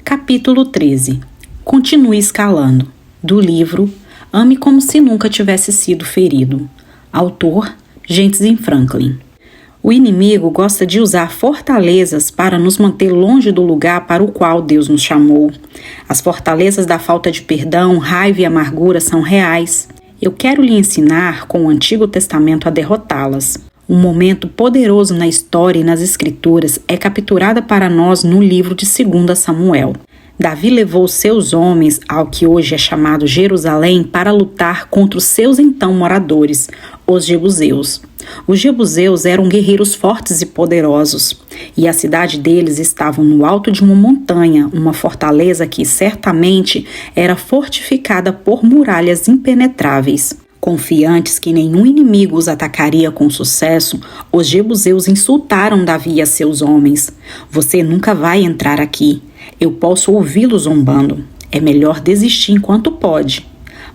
Capítulo 13. Continue escalando. Do livro Ame como se nunca tivesse sido ferido. Autor Jensen Franklin. O inimigo gosta de usar fortalezas para nos manter longe do lugar para o qual Deus nos chamou. As fortalezas da falta de perdão, raiva e amargura são reais. Eu quero lhe ensinar com o Antigo Testamento a derrotá-las. Um momento poderoso na história e nas Escrituras é capturado para nós no livro de 2 Samuel. Davi levou seus homens ao que hoje é chamado Jerusalém para lutar contra os seus então moradores, os jebuseus. Os jebuseus eram guerreiros fortes e poderosos, e a cidade deles estava no alto de uma montanha, uma fortaleza que certamente era fortificada por muralhas impenetráveis. Confiantes que nenhum inimigo os atacaria com sucesso, os jebuseus insultaram Davi e a seus homens. Você nunca vai entrar aqui. Eu posso ouvi-lo zombando. É melhor desistir enquanto pode.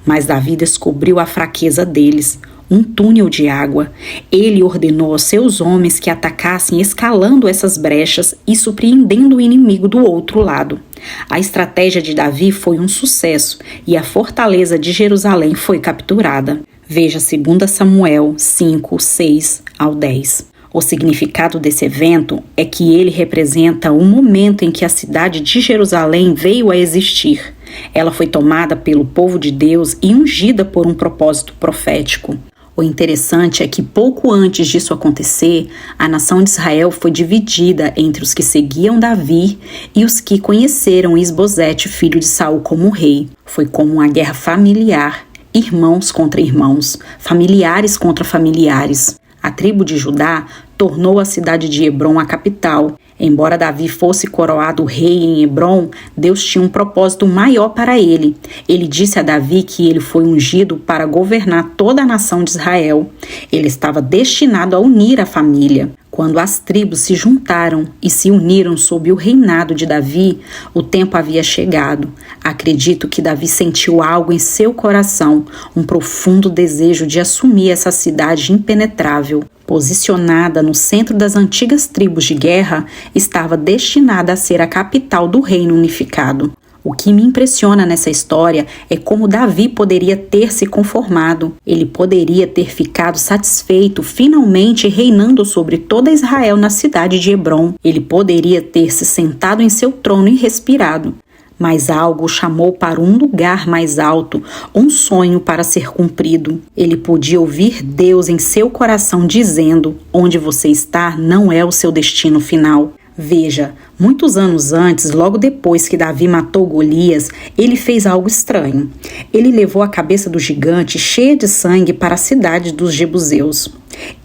Mas Davi descobriu a fraqueza deles, um túnel de água. Ele ordenou aos seus homens que atacassem escalando essas brechas e surpreendendo o inimigo do outro lado. A estratégia de Davi foi um sucesso e a fortaleza de Jerusalém foi capturada. Veja 2 Samuel 5, 6 ao 10. O significado desse evento é que ele representa o momento em que a cidade de Jerusalém veio a existir. Ela foi tomada pelo povo de Deus e ungida por um propósito profético. O interessante é que pouco antes disso acontecer, a nação de Israel foi dividida entre os que seguiam Davi e os que conheceram Isbosete, filho de Saul, como rei. Foi como uma guerra familiar, irmãos contra irmãos, familiares contra familiares. A tribo de Judá tornou a cidade de Hebrom a capital. Embora Davi fosse coroado rei em Hebrom, Deus tinha um propósito maior para ele. Ele disse a Davi que ele foi ungido para governar toda a nação de Israel. Ele estava destinado a unir a família. Quando as tribos se juntaram e se uniram sob o reinado de Davi, o tempo havia chegado. Acredito que Davi sentiu algo em seu coração, um profundo desejo de assumir essa cidade impenetrável. Posicionada no centro das antigas tribos de guerra, estava destinada a ser a capital do reino unificado. O que me impressiona nessa história é como Davi poderia ter se conformado. Ele poderia ter ficado satisfeito, finalmente reinando sobre toda Israel na cidade de Hebrom. Ele poderia ter se sentado em seu trono e respirado. Mas algo o chamou para um lugar mais alto, um sonho para ser cumprido. Ele podia ouvir Deus em seu coração dizendo: onde você está não é o seu destino final. Veja, muitos anos antes, logo depois que Davi matou Golias, ele fez algo estranho. Ele levou a cabeça do gigante cheia de sangue para a cidade dos jebuseus.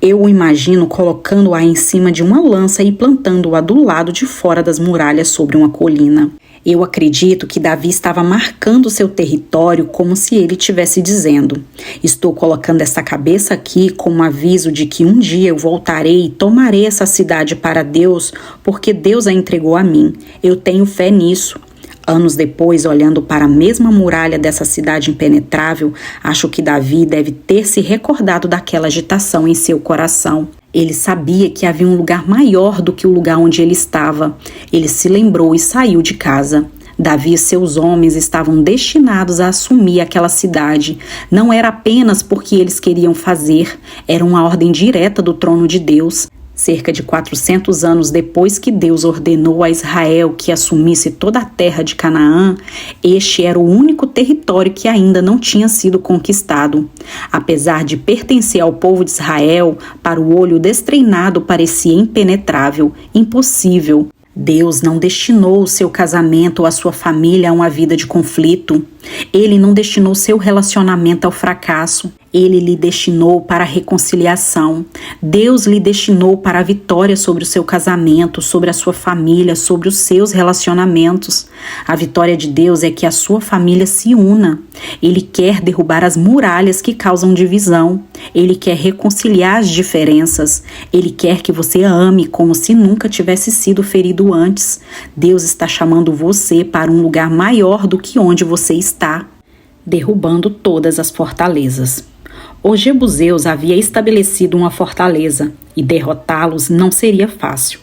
Eu o imagino colocando-a em cima de uma lança e plantando-a do lado de fora das muralhas sobre uma colina. Eu acredito que Davi estava marcando seu território como se ele estivesse dizendo: estou colocando essa cabeça aqui como aviso de que um dia eu voltarei e tomarei essa cidade para Deus, porque Deus a entregou a mim. Eu tenho fé nisso. Anos depois, olhando para a mesma muralha dessa cidade impenetrável, acho que Davi deve ter se recordado daquela agitação em seu coração. Ele sabia que havia um lugar maior do que o lugar onde ele estava. Ele se lembrou e saiu de casa. Davi e seus homens estavam destinados a assumir aquela cidade. Não era apenas porque eles queriam fazer, era uma ordem direta do trono de Deus. Cerca de 400 anos depois que Deus ordenou a Israel que assumisse toda a terra de Canaã, este era o único território que ainda não tinha sido conquistado. Apesar de pertencer ao povo de Israel, para o olho destreinado parecia impenetrável, impossível. Deus não destinou o seu casamento ou a sua família a uma vida de conflito. Ele não destinou seu relacionamento ao fracasso. Ele lhe destinou para a reconciliação. Deus lhe destinou para a vitória sobre o seu casamento, sobre a sua família, sobre os seus relacionamentos. A vitória de Deus é que a sua família se una. Ele quer derrubar as muralhas que causam divisão. Ele quer reconciliar as diferenças. Ele quer que você ame como se nunca tivesse sido ferido antes. Deus está chamando você para um lugar maior do que onde você está, derrubando todas as fortalezas. Os jebuseus haviam estabelecido uma fortaleza e derrotá-los não seria fácil.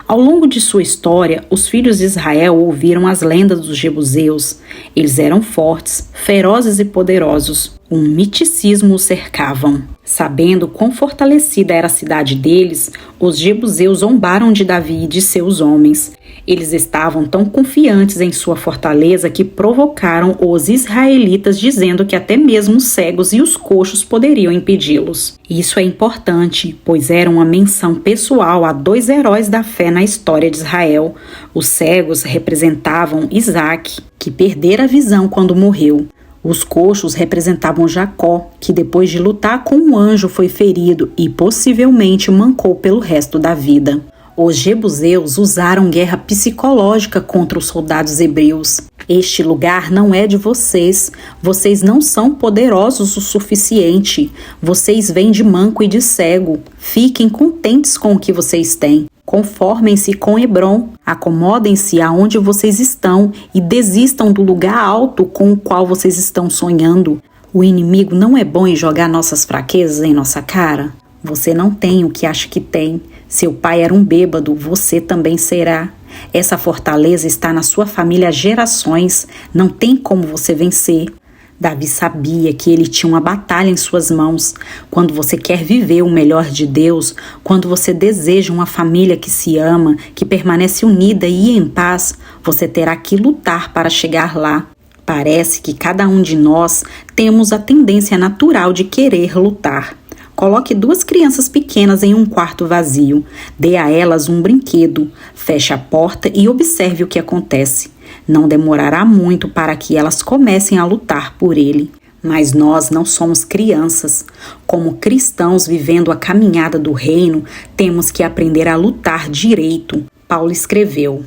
Ao longo de sua história, os filhos de Israel ouviram as lendas dos jebuseus. Eles eram fortes, ferozes e poderosos. Um misticismo os cercavam. Sabendo quão fortalecida era a cidade deles, os jebuseus zombaram de Davi e de seus homens. Eles estavam tão confiantes em sua fortaleza que provocaram os israelitas, dizendo que até mesmo os cegos e os coxos poderiam impedi-los. Isso é importante, pois era uma menção pessoal a 2 heróis da fé na história de Israel. Os cegos representavam Isaac, que perdera a visão quando morreu. Os coxos representavam Jacó, que depois de lutar com um anjo foi ferido e possivelmente mancou pelo resto da vida. Os jebuseus usaram guerra psicológica contra os soldados hebreus. Este lugar não é de vocês. Vocês não são poderosos o suficiente. Vocês vêm de manco e de cego. Fiquem contentes com o que vocês têm. Conformem-se com Hebrom, acomodem-se aonde vocês estão e desistam do lugar alto com o qual vocês estão sonhando. O inimigo não é bom em jogar nossas fraquezas em nossa cara. Você não tem o que acha que tem. Seu pai era um bêbado, você também será. Essa fortaleza está na sua família há gerações, não tem como você vencer. Davi sabia que ele tinha uma batalha em suas mãos. Quando você quer viver o melhor de Deus, quando você deseja uma família que se ama, que permanece unida e em paz, você terá que lutar para chegar lá. Parece que cada um de nós temos a tendência natural de querer lutar. Coloque 2 crianças pequenas em um quarto vazio. Dê a elas um brinquedo. Feche a porta e observe o que acontece. Não demorará muito para que elas comecem a lutar por ele. Mas nós não somos crianças. Como cristãos vivendo a caminhada do reino, temos que aprender a lutar direito. Paulo escreveu: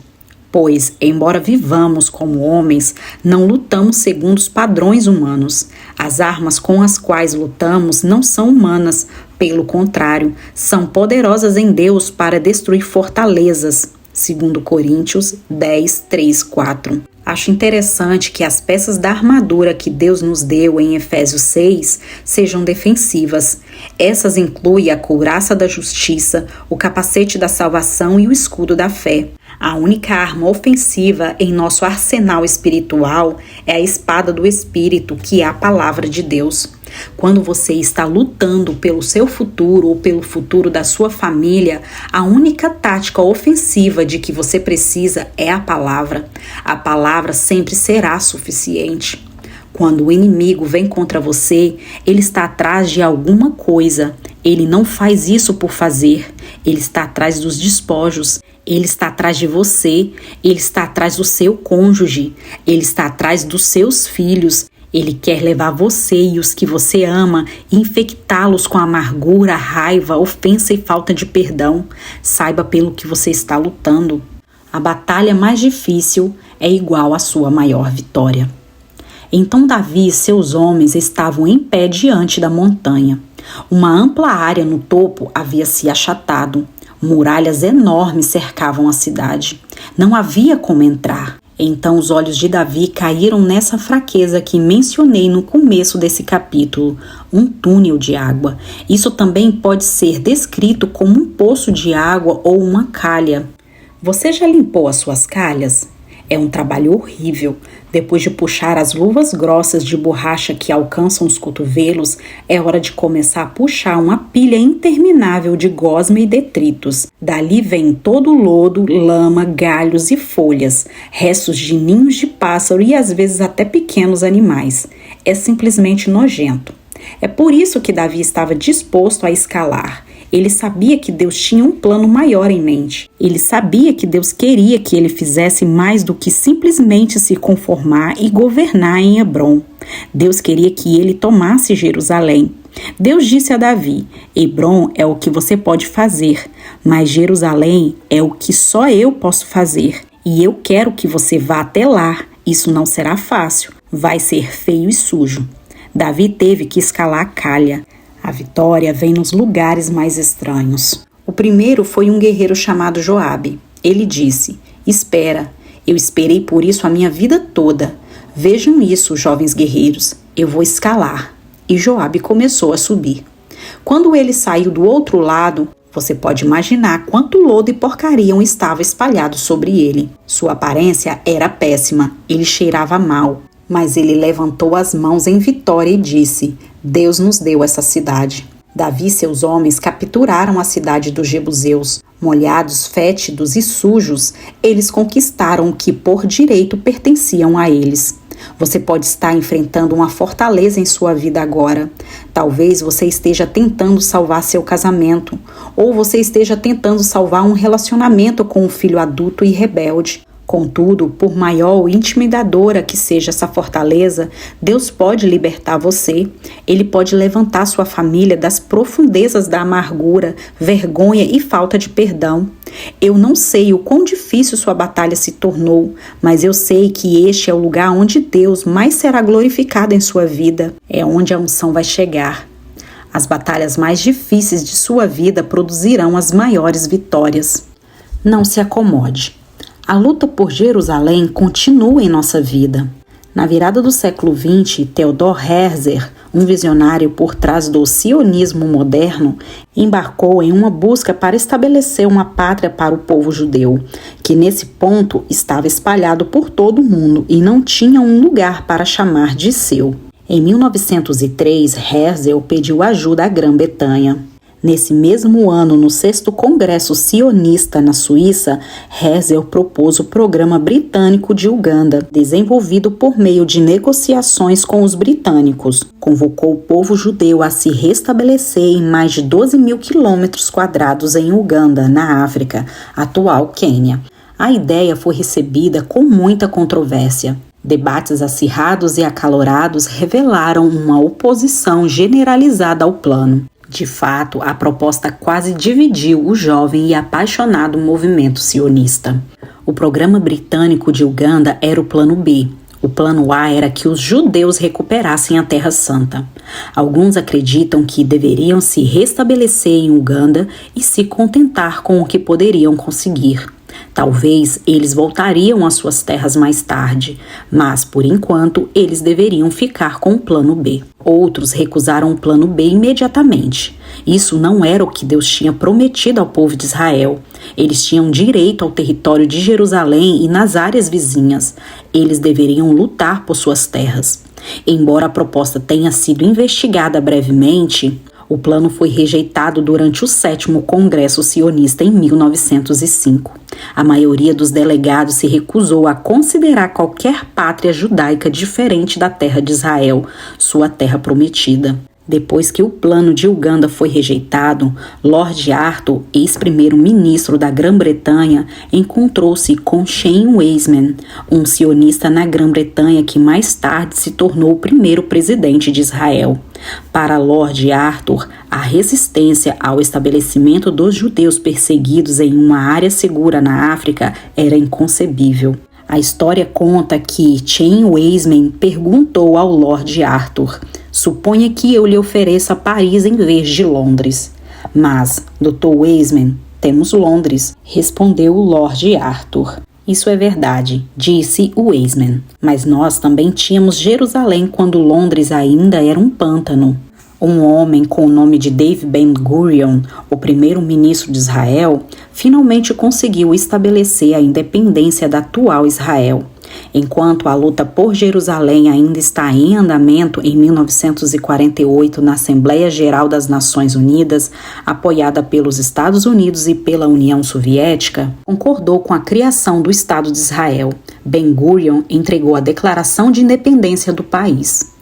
pois, embora vivamos como homens, não lutamos segundo os padrões humanos. As armas com as quais lutamos não são humanas, pelo contrário, são poderosas em Deus para destruir fortalezas. 2 Coríntios 10, 3, 4. Acho interessante que as peças da armadura que Deus nos deu em Efésios 6 sejam defensivas. Essas incluem a couraça da justiça, o capacete da salvação e o escudo da fé. A única arma ofensiva em nosso arsenal espiritual é a espada do Espírito, que é a palavra de Deus. Quando você está lutando pelo seu futuro ou pelo futuro da sua família, a única tática ofensiva de que você precisa é a palavra. A palavra sempre será suficiente. Quando o inimigo vem contra você, ele está atrás de alguma coisa. Ele não faz isso por fazer. Ele está atrás dos despojos. Ele está atrás de você. Ele está atrás do seu cônjuge. Ele está atrás dos seus filhos. Ele quer levar você e os que você ama e infectá-los com amargura, raiva, ofensa e falta de perdão. Saiba pelo que você está lutando. A batalha mais difícil é igual à sua maior vitória. Então Davi e seus homens estavam em pé diante da montanha. Uma ampla área no topo havia se achatado. Muralhas enormes cercavam a cidade. Não havia como entrar. Então os olhos de Davi caíram nessa fraqueza que mencionei no começo desse capítulo, um túnel de água. Isso também pode ser descrito como um poço de água ou uma calha. Você já limpou as suas calhas? É um trabalho horrível. Depois de puxar as luvas grossas de borracha que alcançam os cotovelos, é hora de começar a puxar uma pilha interminável de gosma e detritos. Dali vem todo o lodo, lama, galhos e folhas, restos de ninhos de pássaro e às vezes até pequenos animais. É simplesmente nojento. É por isso que Davi estava disposto a escalar. Ele sabia que Deus tinha um plano maior em mente. Ele sabia que Deus queria que ele fizesse mais do que simplesmente se conformar e governar em Hebrom. Deus queria que ele tomasse Jerusalém. Deus disse a Davi: Hebrom é o que você pode fazer, mas Jerusalém é o que só eu posso fazer. E eu quero que você vá até lá. Isso não será fácil. Vai ser feio e sujo. Davi teve que escalar a calha. A vitória vem nos lugares mais estranhos. O primeiro foi um guerreiro chamado Joabe. Ele disse: Espera, eu esperei por isso a minha vida toda. Vejam isso, jovens guerreiros, eu vou escalar. E Joabe começou a subir. Quando ele saiu do outro lado, Você pode imaginar quanto lodo e porcaria estava espalhado sobre ele. Sua aparência era péssima, ele cheirava mal. Mas ele levantou as mãos em vitória e disse: Deus nos deu essa cidade. Davi e seus homens capturaram a cidade dos jebuseus. Molhados, fétidos e sujos, eles conquistaram o que por direito pertenciam a eles. Você pode estar enfrentando uma fortaleza em sua vida agora. Talvez você esteja tentando salvar seu casamento, ou você esteja tentando salvar um relacionamento com um filho adulto e rebelde. Contudo, por maior ou intimidadora que seja essa fortaleza, Deus pode libertar você. Ele pode levantar sua família das profundezas da amargura, vergonha e falta de perdão. Eu não sei o quão difícil sua batalha se tornou, mas eu sei que este é o lugar onde Deus mais será glorificado em sua vida. É onde a unção vai chegar. As batalhas mais difíceis de sua vida produzirão as maiores vitórias. Não se acomode. A luta por Jerusalém continua em nossa vida. Na virada do século XX, Theodor Herzl, um visionário por trás do sionismo moderno, embarcou em uma busca para estabelecer uma pátria para o povo judeu, que nesse ponto estava espalhado por todo o mundo e não tinha um lugar para chamar de seu. Em 1903, Herzl pediu ajuda à Grã-Bretanha. Nesse mesmo ano, no 6º Congresso Sionista na Suíça, Herzl propôs o Programa Britânico de Uganda, desenvolvido por meio de negociações com os britânicos. Convocou o povo judeu a se restabelecer em mais de 12 mil quilômetros quadrados em Uganda, na África, atual Quênia. A ideia foi recebida com muita controvérsia. Debates acirrados e acalorados revelaram uma oposição generalizada ao plano. De fato, a proposta quase dividiu o jovem e apaixonado movimento sionista. O programa britânico de Uganda era o plano B. O plano A era que os judeus recuperassem a Terra Santa. Alguns acreditam que deveriam se restabelecer em Uganda e se contentar com o que poderiam conseguir. Talvez eles voltariam às suas terras mais tarde, mas, por enquanto, eles deveriam ficar com o plano B. Outros recusaram o plano B imediatamente. Isso não era o que Deus tinha prometido ao povo de Israel. Eles tinham direito ao território de Jerusalém e nas áreas vizinhas. Eles deveriam lutar por suas terras. Embora a proposta tenha sido investigada brevemente, o plano foi rejeitado durante o 7º Congresso Sionista em 1905. A maioria dos delegados se recusou a considerar qualquer pátria judaica diferente da terra de Israel, sua terra prometida. Depois que o plano de Uganda foi rejeitado, Lord Arthur, ex-primeiro-ministro da Grã-Bretanha, encontrou-se com Chaim Weizmann, um sionista na Grã-Bretanha que mais tarde se tornou o primeiro presidente de Israel. Para Lord Arthur, a resistência ao estabelecimento dos judeus perseguidos em uma área segura na África era inconcebível. A história conta que Chaim Weizmann perguntou ao Lord Arthur: "Suponha que eu lhe ofereça Paris em vez de Londres." "Mas, Dr. Weizmann, temos Londres", respondeu o Lord Arthur. "Isso é verdade", disse o Weizmann, "mas nós também tínhamos Jerusalém quando Londres ainda era um pântano." Um homem com o nome de David Ben-Gurion, o primeiro-ministro de Israel, finalmente conseguiu estabelecer a independência da atual Israel. Enquanto a luta por Jerusalém ainda está em andamento, em 1948, na Assembleia Geral das Nações Unidas, apoiada pelos Estados Unidos e pela União Soviética, concordou com a criação do Estado de Israel. Ben-Gurion entregou a Declaração de Independência do país.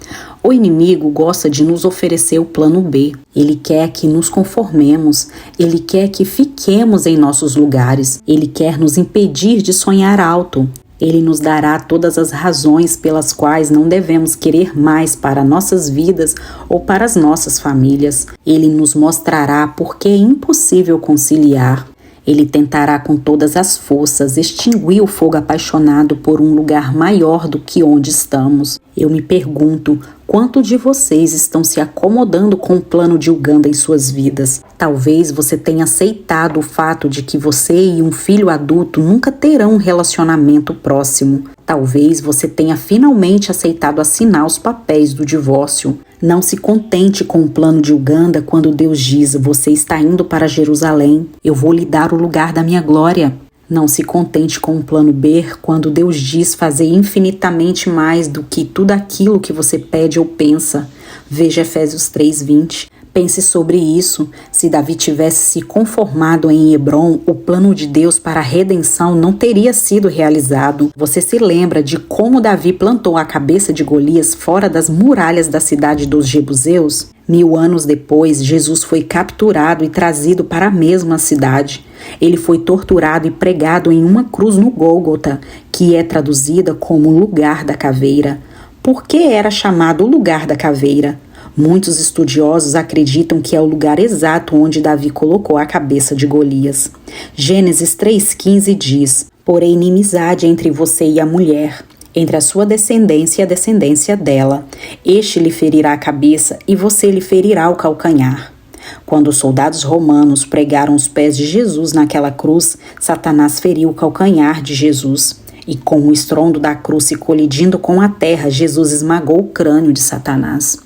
O inimigo gosta de nos oferecer o plano B. Ele quer que nos conformemos. Ele quer que fiquemos em nossos lugares. Ele quer nos impedir de sonhar alto. Ele nos dará todas as razões pelas quais não devemos querer mais para nossas vidas ou para as nossas famílias. Ele nos mostrará por que é impossível conciliar. Ele tentará com todas as forças extinguir o fogo apaixonado por um lugar maior do que onde estamos. Eu me pergunto, quantos de vocês estão se acomodando com o plano de Uganda em suas vidas? Talvez você tenha aceitado o fato de que você e um filho adulto nunca terão um relacionamento próximo. Talvez você tenha finalmente aceitado assinar os papéis do divórcio. Não se contente com o plano de Uganda quando Deus diz: você está indo para Jerusalém, eu vou lhe dar o lugar da minha glória. Não se contente com o plano B quando Deus diz fazer infinitamente mais do que tudo aquilo que você pede ou pensa. Veja Efésios 3:20. Pense sobre isso. Se Davi tivesse se conformado em Hebrom, o plano de Deus para a redenção não teria sido realizado. Você se lembra de como Davi plantou a cabeça de Golias fora das muralhas da cidade dos Jebuseus? 1000 anos depois, Jesus foi capturado e trazido para a mesma cidade. Ele foi torturado e pregado em uma cruz no Gólgota, que é traduzida como lugar da caveira. Por que era chamado lugar da caveira? Muitos estudiosos acreditam que é o lugar exato onde Davi colocou a cabeça de Golias. Gênesis 3,15 diz: porém inimizade entre você e a mulher, entre a sua descendência e a descendência dela. Este lhe ferirá a cabeça e você lhe ferirá o calcanhar. Quando os soldados romanos pregaram os pés de Jesus naquela cruz, Satanás feriu o calcanhar de Jesus. E com o estrondo da cruz se colidindo com a terra, Jesus esmagou o crânio de Satanás.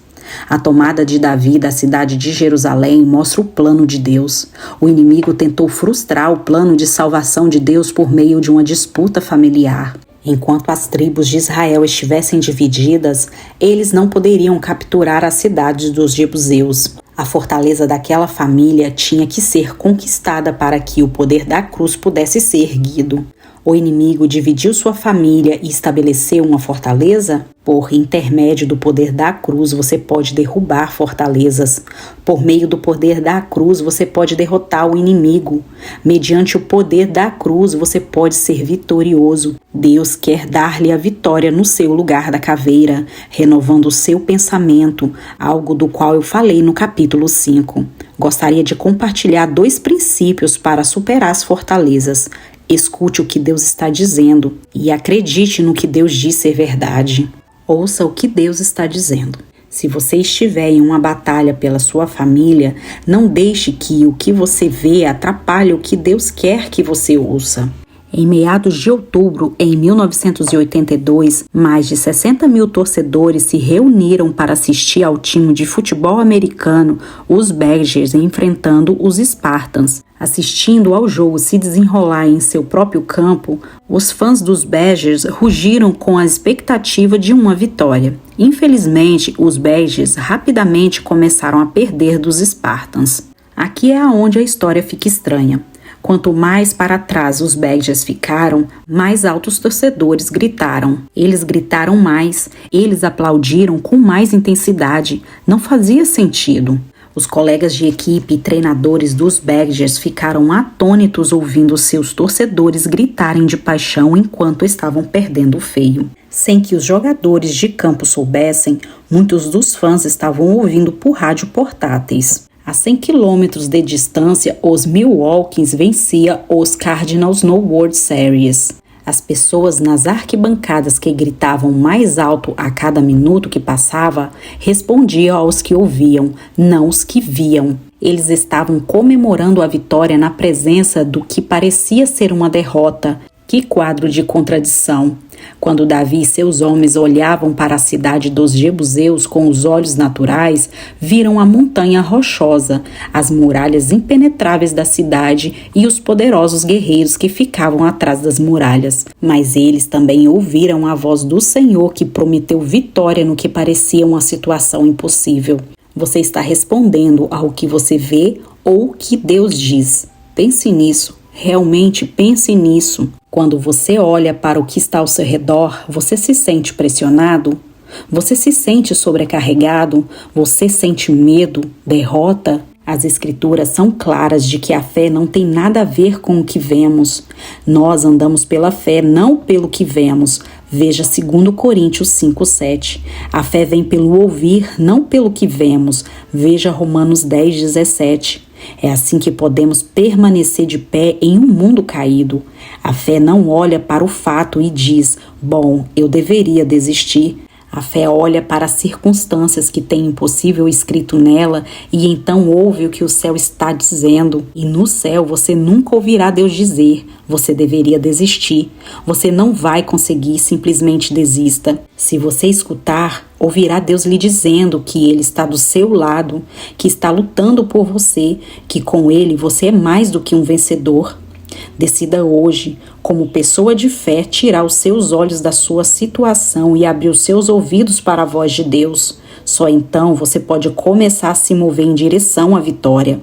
A tomada de Davi da cidade de Jerusalém mostra o plano de Deus. O inimigo tentou frustrar o plano de salvação de Deus por meio de uma disputa familiar. Enquanto as tribos de Israel estivessem divididas, eles não poderiam capturar as cidades dos jebuseus. A fortaleza daquela família tinha que ser conquistada para que o poder da cruz pudesse ser erguido. O inimigo dividiu sua família e estabeleceu uma fortaleza? Por intermédio do poder da cruz, você pode derrubar fortalezas. Por meio do poder da cruz, você pode derrotar o inimigo. Mediante o poder da cruz, você pode ser vitorioso. Deus quer dar-lhe a vitória no seu lugar da caveira, renovando o seu pensamento, algo do qual eu falei no capítulo 5. Gostaria de compartilhar 2 princípios para superar as fortalezas. Escute o que Deus está dizendo e acredite no que Deus diz ser verdade. Ouça o que Deus está dizendo. Se você estiver em uma batalha pela sua família, não deixe que o que você vê atrapalhe o que Deus quer que você ouça. Em meados de outubro, em 1982, mais de 60 mil torcedores se reuniram para assistir ao time de futebol americano, os Badgers, enfrentando os Spartans. Assistindo ao jogo se desenrolar em seu próprio campo, os fãs dos Badgers rugiram com a expectativa de uma vitória. Infelizmente, os Badgers rapidamente começaram a perder dos Spartans. Aqui é onde a história fica estranha. Quanto mais para trás os Badgers ficaram, mais alto os torcedores gritaram. Eles gritaram mais, eles aplaudiram com mais intensidade. Não fazia sentido. Os colegas de equipe e treinadores dos Badgers ficaram atônitos ouvindo seus torcedores gritarem de paixão enquanto estavam perdendo feio. Sem que os jogadores de campo soubessem, muitos dos fãs estavam ouvindo por rádio portáteis. A 100 quilômetros de distância, os Milwaukees vencia os Cardinals no World Series. As pessoas nas arquibancadas que gritavam mais alto a cada minuto que passava respondiam aos que ouviam, não os que viam. Eles estavam comemorando a vitória na presença do que parecia ser uma derrota. Que quadro de contradição! Quando Davi e seus homens olhavam para a cidade dos jebuseus com os olhos naturais, viram a montanha rochosa, as muralhas impenetráveis da cidade e os poderosos guerreiros que ficavam atrás das muralhas. Mas eles também ouviram a voz do Senhor que prometeu vitória no que parecia uma situação impossível. Você está respondendo ao que você vê ou o que Deus diz. Pense nisso. Realmente pense nisso. Quando você olha para o que está ao seu redor, você se sente pressionado? Você se sente sobrecarregado? Você sente medo, derrota? As escrituras são claras de que a fé não tem nada a ver com o que vemos. Nós andamos pela fé, não pelo que vemos. Veja 2 Coríntios 5:7. A fé vem pelo ouvir, não pelo que vemos. Veja Romanos 10:17. É assim que podemos permanecer de pé em um mundo caído. A fé não olha para o fato e diz: bom, eu deveria desistir. A fé olha para as circunstâncias que tem impossível escrito nela e então ouve o que o céu está dizendo. E no céu você nunca ouvirá Deus dizer: você deveria desistir. Você não vai conseguir, simplesmente desista. Se você escutar, ouvirá Deus lhe dizendo que Ele está do seu lado, que está lutando por você, que com Ele você é mais do que um vencedor. Decida hoje, como pessoa de fé, tirar os seus olhos da sua situação e abrir os seus ouvidos para a voz de Deus. Só então você pode começar a se mover em direção à vitória.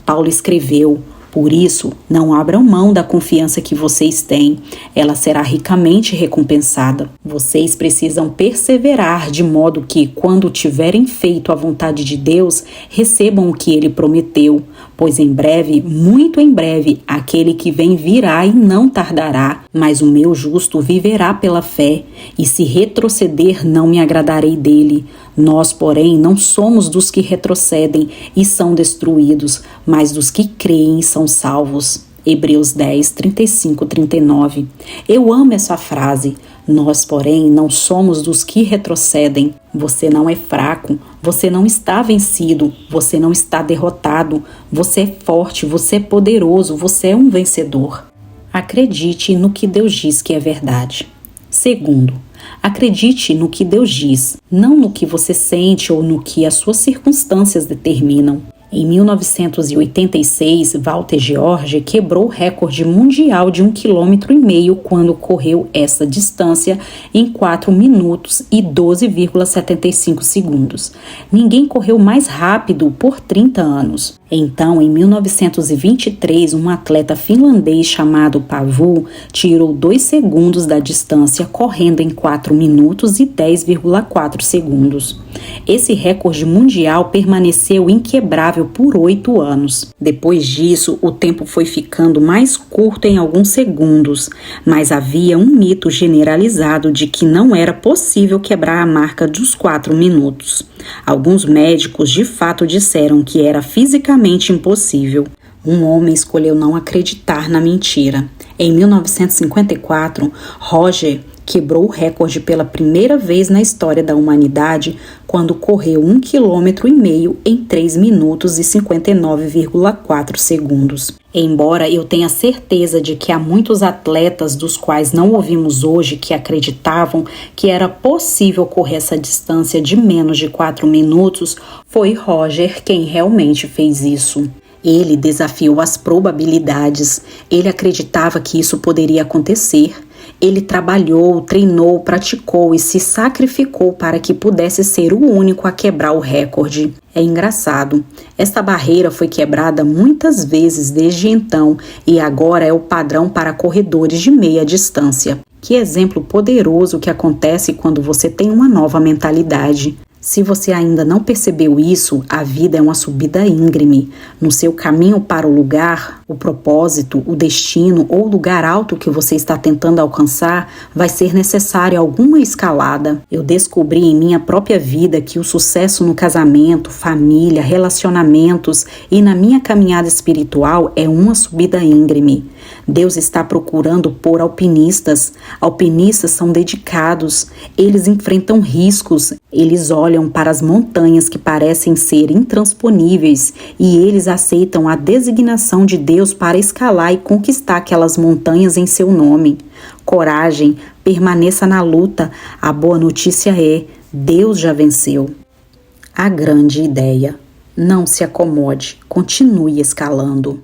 Paulo escreveu: por isso, não abram mão da confiança que vocês têm. Ela será ricamente recompensada. Vocês precisam perseverar de modo que, quando tiverem feito a vontade de Deus, recebam o que Ele prometeu. Pois em breve, muito em breve, aquele que vem virá e não tardará. Mas o meu justo viverá pela fé, e se retroceder, não me agradarei dele. Nós, porém, não somos dos que retrocedem e são destruídos, mas dos que creem e são salvos. Hebreus 10, 35, 39. Eu amo essa frase. Nós, porém, não somos dos que retrocedem. Você não é fraco, você não está vencido, você não está derrotado, você é forte, você é poderoso, você é um vencedor. Acredite no que Deus diz que é verdade. Segundo, acredite no que Deus diz, não no que você sente ou no que as suas circunstâncias determinam. Em 1986, Walter George quebrou o recorde mundial de 1,5 km quando correu essa distância em 4 minutos e 12,75 segundos. Ninguém correu mais rápido por 30 anos. Então, em 1923, um atleta finlandês chamado Paavo tirou 2 segundos da distância correndo em 4 minutos e 10,4 segundos. Esse recorde mundial permaneceu inquebrável por 8 anos. Depois disso, o tempo foi ficando mais curto em alguns segundos, mas havia um mito generalizado de que não era possível quebrar a marca dos 4 minutos. Alguns médicos de fato disseram que era fisicamente impossível. Um homem escolheu não acreditar na mentira. Em 1954, Roger quebrou o recorde pela primeira vez na história da humanidade quando correu 1,5 km em 3 minutos e 59,4 segundos. Embora eu tenha certeza de que há muitos atletas dos quais não ouvimos hoje que acreditavam que era possível correr essa distância de menos de 4 minutos, foi Roger quem realmente fez isso. Ele desafiou as probabilidades, ele acreditava que isso poderia acontecer. Ele trabalhou, treinou, praticou e se sacrificou para que pudesse ser o único a quebrar o recorde. É engraçado, esta barreira foi quebrada muitas vezes desde então e agora é o padrão para corredores de meia distância. Que exemplo poderoso que acontece quando você tem uma nova mentalidade. Se você ainda não percebeu isso, a vida é uma subida íngreme. No seu caminho para o lugar, o propósito, o destino ou o lugar alto que você está tentando alcançar, vai ser necessária alguma escalada. Eu descobri em minha própria vida que o sucesso no casamento, família, relacionamentos e na minha caminhada espiritual é uma subida íngreme. Deus está procurando por alpinistas. Alpinistas são dedicados, eles enfrentam riscos, eles olham para as montanhas que parecem ser intransponíveis e eles aceitam a designação de Deus para escalar e conquistar aquelas montanhas em seu nome. Coragem, permaneça na luta. A boa notícia é: Deus já venceu. A grande ideia: não se acomode, continue escalando.